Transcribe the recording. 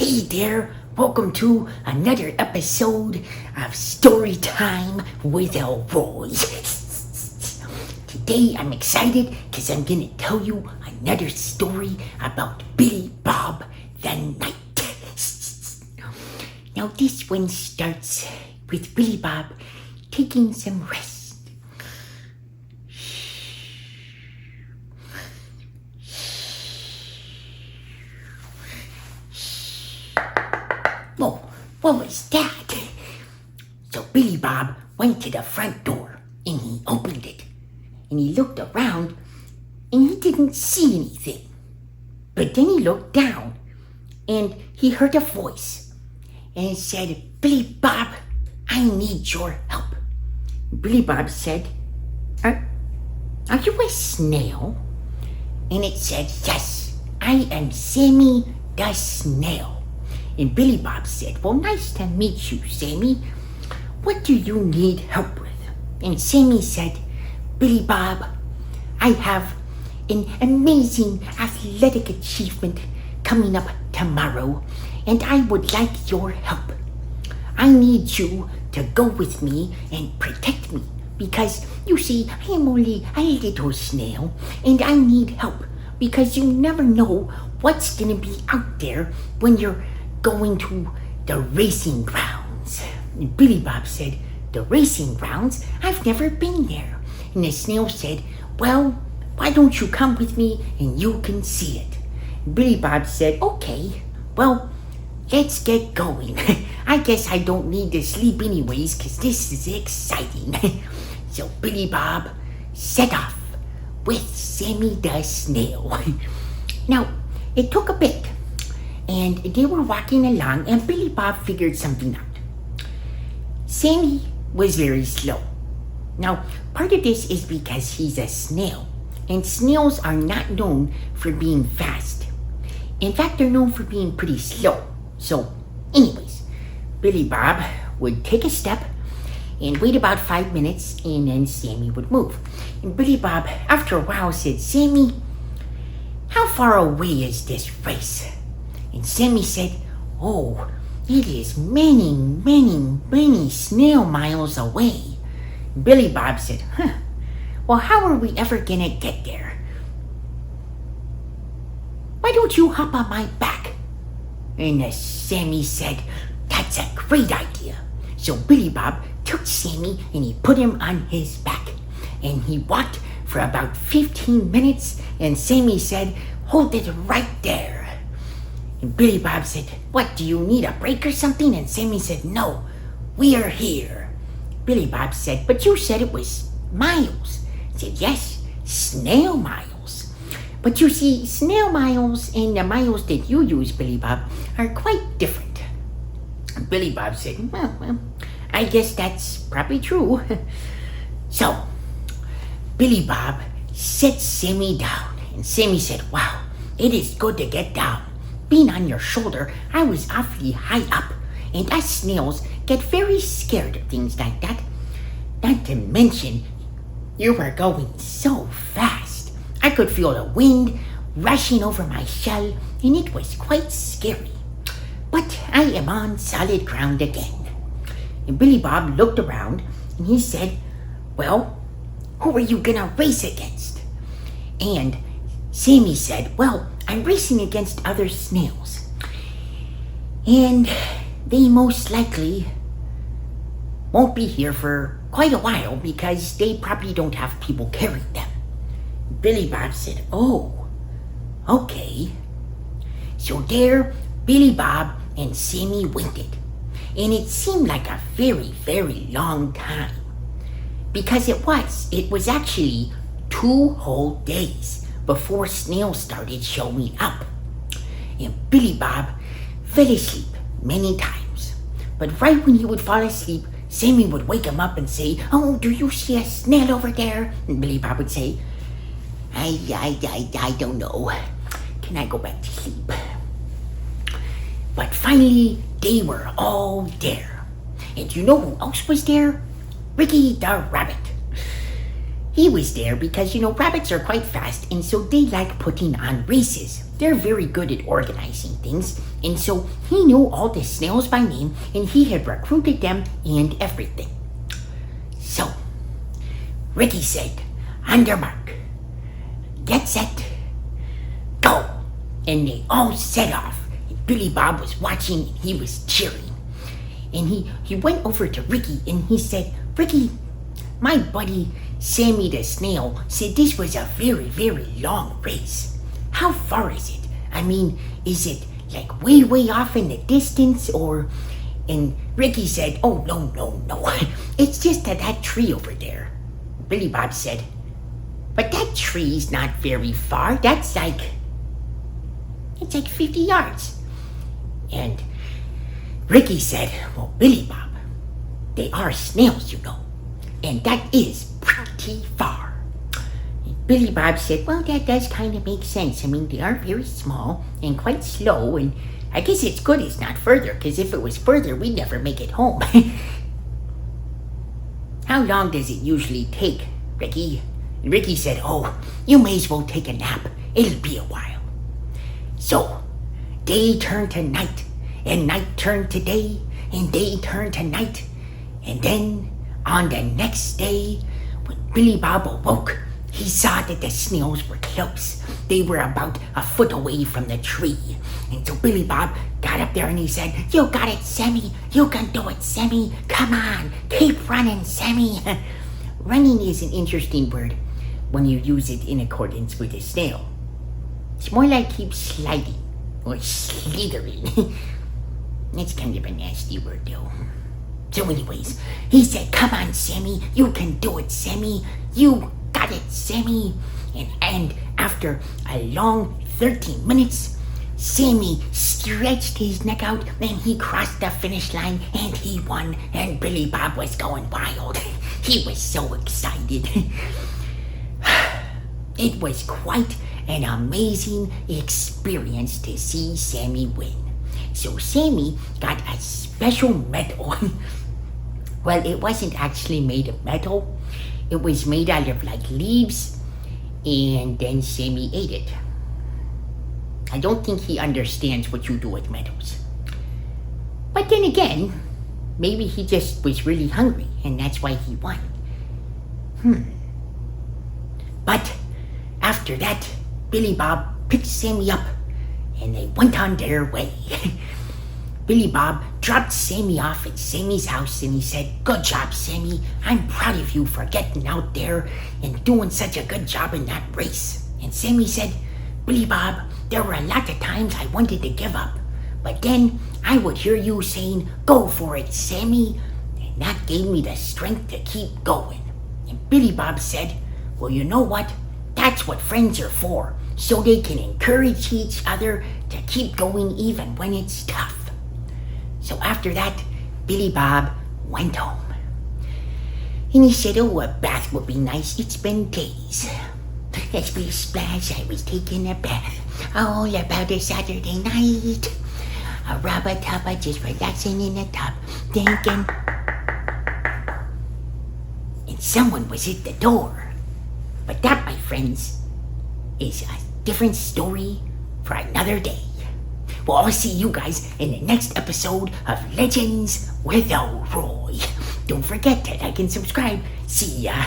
Hey there, welcome to another episode of Story Time with Elroy. Today I'm excited because I'm going to tell you another story about Billy Bob the Knight. Now this one starts with Billy Bob taking some rest. Whoa, what was that? So Billy Bob went to the front door and he opened it. And he looked around and he didn't see anything. But then he looked down and he heard a voice. And it said, "Billy Bob, I need your help." Billy Bob said, Are you a snail?" And it said, "Yes, I am Sammy the Snail." And Billy Bob said, "Well, nice to meet you, Sammy. What do you need help with?" And Sammy said, "Billy Bob, I have an amazing athletic achievement coming up tomorrow, and I would like your help. I need you to go with me and protect me, because, you see, I am only a little snail, and I need help, because you never know what's going to be out there when you're going to the racing grounds." And Billy Bob said, "The racing grounds? I've never been there." And the snail said, "Well, why don't you come with me and you can see it?" And Billy Bob said, "Okay, well, let's get going. I guess I don't need to sleep anyways, because this is exciting." So Billy Bob set off with Sammy the Snail. Now, it took a bit. And they were walking along, and Billy Bob figured something out. Sammy was very slow. Now, part of this is because he's a snail, and snails are not known for being fast. In fact, they're known for being pretty slow. So, anyways, Billy Bob would take a step and wait about 5 minutes, and then Sammy would move. And Billy Bob, after a while, said, "Sammy, how far away is this race?" And Sammy said, "Oh, it is many, many, many snail miles away." Billy Bob said, "Well, how are we ever gonna get there? Why don't you hop on my back?" And Sammy said, "That's a great idea." So Billy Bob took Sammy and he put him on his back. And he walked for about 15 minutes, and Sammy said, "Hold it right there." And Billy Bob said, "What, do you need a break or something?" And Sammy said, "No, we are here." Billy Bob said, "But you said it was miles." He said, "Yes, snail miles. But you see, snail miles and the miles that you use, Billy Bob, are quite different." And Billy Bob said, well, I guess that's probably true." So, Billy Bob set Sammy down, and Sammy said, "Wow, it is good to get down. Being on your shoulder, I was awfully high up, and us snails get very scared of things like that. Not to mention, you were going so fast. I could feel the wind rushing over my shell, and it was quite scary. But I am on solid ground again." And Billy Bob looked around, and he said, "Well, who are you gonna race against?" And Sammy said, "Well, I'm racing against other snails. And they most likely won't be here for quite a while because they probably don't have people carrying them." Billy Bob said, "Oh, okay." So there, Billy Bob and Sammy waited. And it seemed like a very, very long time. Because it was actually 2 whole days before snails started showing up. And Billy Bob fell asleep many times. But right when he would fall asleep, Sammy would wake him up and say, "Oh, do you see a snail over there?" And Billy Bob would say, I don't know. Can I go back to sleep?" But finally, they were all there. And you know who else was there? Ricky the Rabbit. He was there because, rabbits are quite fast, and so they like putting on races. they're very good at organizing things, and so he knew all the snails by name, and he had recruited them and everything. So, Ricky said, on your mark, get set, go. And they all set off. And Billy Bob was watching, and he was cheering. And he went over to Ricky, and he said, Ricky, my buddy Sammy the Snail said this was a very, very long race. How far is it? I mean, is it like way, way off in the distance, or... And Ricky said, oh, no. It's just that tree over there. Billy Bob said, but that tree's not very far. It's like 50 yards. And Ricky said, well, Billy Bob, they are snails, you know, and that is pretty far. And Billy Bob said, well, that does kind of make sense. I mean, they are very small and quite slow, and I guess it's good it's not further, because if it was further, we'd never make it home. How long does it usually take, Ricky? And Ricky said, oh, you may as well take a nap. It'll be a while. So, day turned to night, and night turned to day, and day turned to night. And then, on the next day, when Billy Bob awoke, he saw that the snails were close. They were about a foot away from the tree. And so Billy Bob got up there and he said, you got it, Sammy. You can do it, Sammy. Come on, keep running, Sammy. Running is an interesting word when you use it in accordance with a snail. It's more like keep sliding or slithering. It's kind of a nasty word, though. So anyways, he said, come on, Sammy. You can do it, Sammy. You got it, Sammy. And after a long 13 minutes, Sammy stretched his neck out and he crossed the finish line and he won, and Billy Bob was going wild. He was so excited. It was quite an amazing experience to see Sammy win. So Sammy got a special medal. Well, it wasn't actually made of metal. It was made out of like leaves, and then Sammy ate it. I don't think he understands what you do with medals. But then again, maybe he just was really hungry and that's why he won. But after that, Billy Bob picked Sammy up and they went on their way. Billy Bob dropped Sammy off at Sammy's house and he said, good job, Sammy. I'm proud of you for getting out there and doing such a good job in that race. And Sammy said, Billy Bob, there were a lot of times I wanted to give up, but then I would hear you saying, go for it, Sammy, and that gave me the strength to keep going. And Billy Bob said, well, you know what? That's what friends are for, so they can encourage each other to keep going even when it's tough. So after that, Billy Bob went home. And he said, oh, a bath would be nice. It's been days. Splish splash, I was taking a bath. All about a Saturday night. A rubber-tubber just relaxing in the tub, thinking. And someone was at the door. But that, my friends, is a different story for another day. Well, I'll see you guys in the next episode of Legends with Elroy. Don't forget to like and subscribe. See ya.